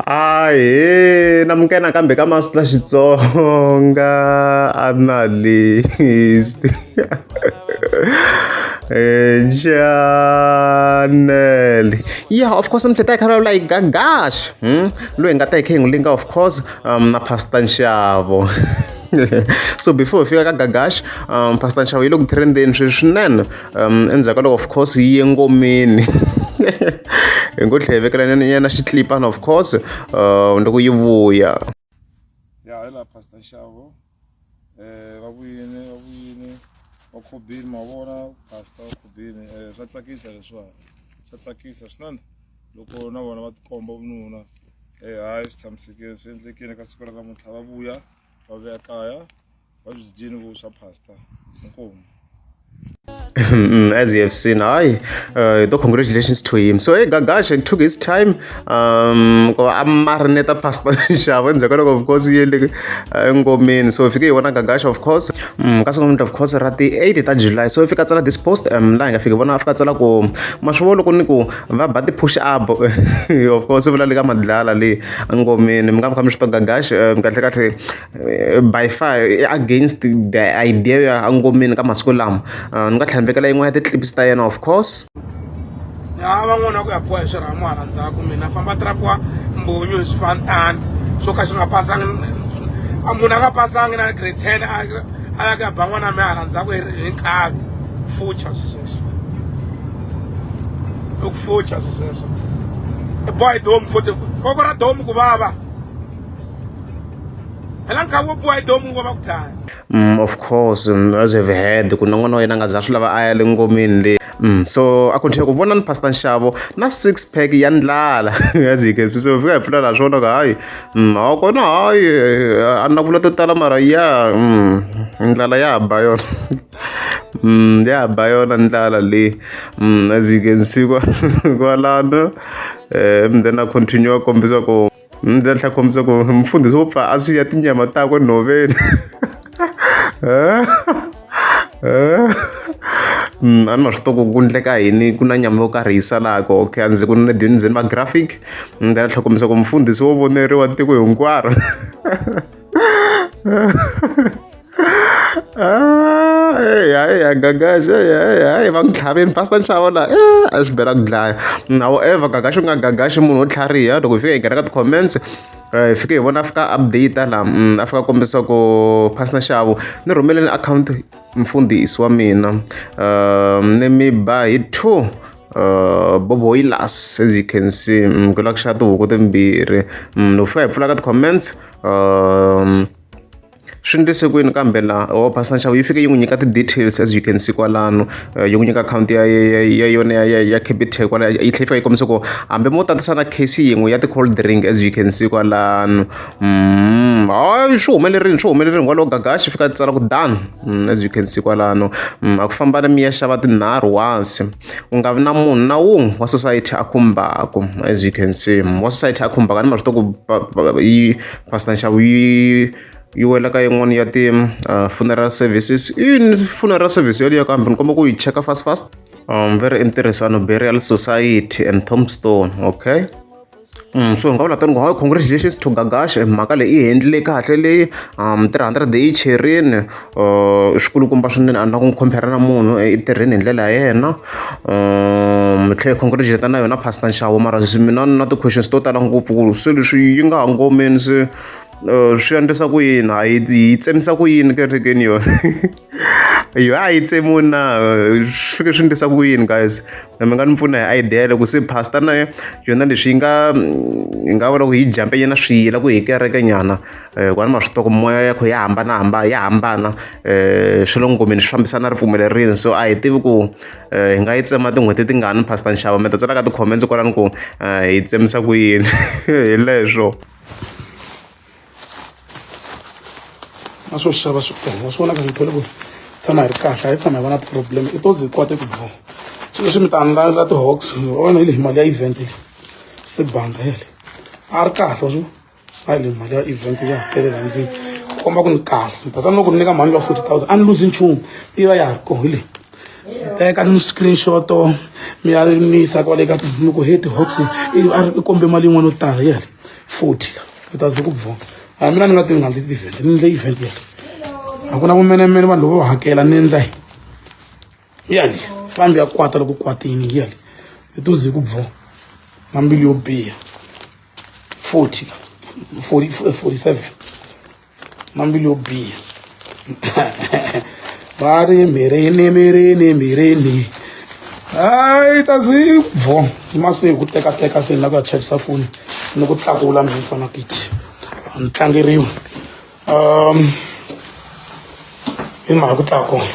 Ahee, namukena kambe ka Master Xitsonga analyst. Channel. Yeah, of course, I'm kind of like Gagash. Loyi nga ta hi khe hi n'wi linka, of course, na Pastor Nxavo. So before we fika ka Gagash, Pastor Nxavo yi le ku trendeni swinene. Endzhaku ka loko, of course, yi ye ngomeni. Hi ngo tlhela hi vekela na xitlipana, of course, loko yi vuya. Ya hi la Pastor Nxavo va vuyini va khobile mavona Pastor va khobile swa tsakisa leswiwani, swa tsakisa swinene loko na vona va tikomba vununa. Hayi swi tshamisekile, swi endlekile ka siku ra namuntlha va vuya va vuya kaya va byi dyini vuswa Pastor. Inkomu. As you have seen, congratulations to him. So, Gagash, it took his time. Marinate Pastor Nxavo, of course, ngomeni. So, if you want Gagash, of course, of course, rati 8th July. So, if you got this post, line, if you want to Afghanistan, ko mashwolo kuniku va bati push up. Of course, if you like madlala li ngomeni, mga kamishto Gagash, by far against the idea ngomeni ka maskulam. Ngathlambekela yin'wana ya ti-clips ta yena, of course. Ya van'wana ku ya boha swirhamwana ndzhaku mina famba trapiwa mbonyo hi swifantani swo ka swi nga pasangi. Munhu a nga pasangi na grade 10 a ya ku ya ba n'wana mi hala ndzhaku hi nkavi fucha sweswo i ku fucha sweswo i boha hi domu futhi koko ra domu ku vava phela nkavi wo boha hi domu ku vava ku dlaya. Of course, as you've heard, kuna n'wana wa yena nga za swi lava a ya le ngomeni le. So a continue ku vona ni Pastor Nxavo na 6-pack ya ndlala. As you can see, so fika hi pfula na swona ka hayi kona hayi a na vula to tala mara ya ndlala ya ba yona. Ya ba yona ndlala le. As you can see kwalano then a continue kombisa ku ndlela kombisa ku mfundhisi wo pfa a siya tinyama takwe nhoveni. A ni ma swi tiva ku endleka yini, ku na nyama yo karhi yi salaka. Okay, a ndzi ku na ndzeni va graphic ndzi la tlhokomisa ku mfundhisi wo voneriwa tiko hinkwaro. Gagash va n'wi tlhaveni Pastor Nxavo la a swi bela ku dlaya. However, Gagash u nga Gagash munhu wo tlhariha. Loko hi fika hi nghena ka ti-comments hi fike hi vona fika update la a fika kombisa ku Pastor Nxavo ni rhumeleni account mfundhisi wa mina ni mi ba hi 2 boboilas. As you can see, ku la ku xava tihuku timbirhi. Loko fika hi pfula ka ti-comments swi ndlise kwini kambe la Pastor Nxavo yi fike yi n'wi nyika ti-details. As you can see kwalano yi n'wi nyika account ya yona ya Capitec kwala yi tlhela yi fika yi kombisa ku hambi mo tatisa na case yin'we ya ti-cold drink. As you can see kwalano swi humelerile kwalaho Gagash fika tsala ku done. As you can see kwalano a ku famba na mi ya xava tinharhu once ku nga vi na munhu na wun'we wa society a khumbaka. As you can see wa society a khumbaka ni ma swi tiva ku yi Pastor Nxavo yi wela ka yin'wana ya ti-funeral services. Funeral service yaliya kambe ni komba ku yi cheka fast. Very interesting, burial society and tombstone. Okay, so hi nga vula tani ku congratulations to Gagash. Mhaka leyi i handle kahle leyi 300 yi cherini swikulukumba swinene. A na ku compare na munhu i tirheni hi ndlela ya yena. Mi tlhela congratulate na yona Pastor Nxavo, mara mina na ti-questions to tala ngopfu ku se leswi yi nga ha ngomeni se swi endlisa ku yini, yi tsemisa ku yini kerekeni yona. Yo a yi tsemiwi na swi fike swi endlisa ku yini guys. Mi nga ni pfuna hi idea loko se Pastor na yona leswi yi nga vula ku yi jampe yena swiyila ku hi kereke nyana. Kwani ma swi tiva ku moya ya kho ya hambana swi le ngomeni swi fambisana ripfumelerini. So a hi tivi ku hi nga yi tsema tin'hweti tingani Pastor Nxavo. Mi ta tsala ka ti-comments kwalani ku hi tsemisa ku yini. Hi leswo na swo xava switolo wa swona ka ngithole ku tshama hi ri kahle a yi tshama hi va na problem i to zi kwate ku dvo swilo leswi mi ta andlala ti-hawks vona hi le hi mali ya event leyi se banga yele a ri kahle swo a hi le mali ya event ya hetelela ndlwini ku komba ku ni kahle mi ta tsana loko ni nyika mali ya 40,000 a ni luzi nchumu yi va ya ha ri koho hi leyi teka ni screenshot mi ya yisa kwale ka loko he ti-hawks i kombe mali yin'wana yo tala yele 40 u ta ze ku bvo a mina ni nga tivi ngati event ni ndle event yale a ku na vumenemene vanhu loko hakela ni ndla yale fambi ya kwata loko kwatini yale u to ze ku bvo na mbilu yo biha 47 na mbilu yo biha bari mireni hayi ta zi bvo masiku ku teka se na ku ya charge foni ni ku tlakula mi fana kiti ni tlangeriwa i mhaka ku tlakula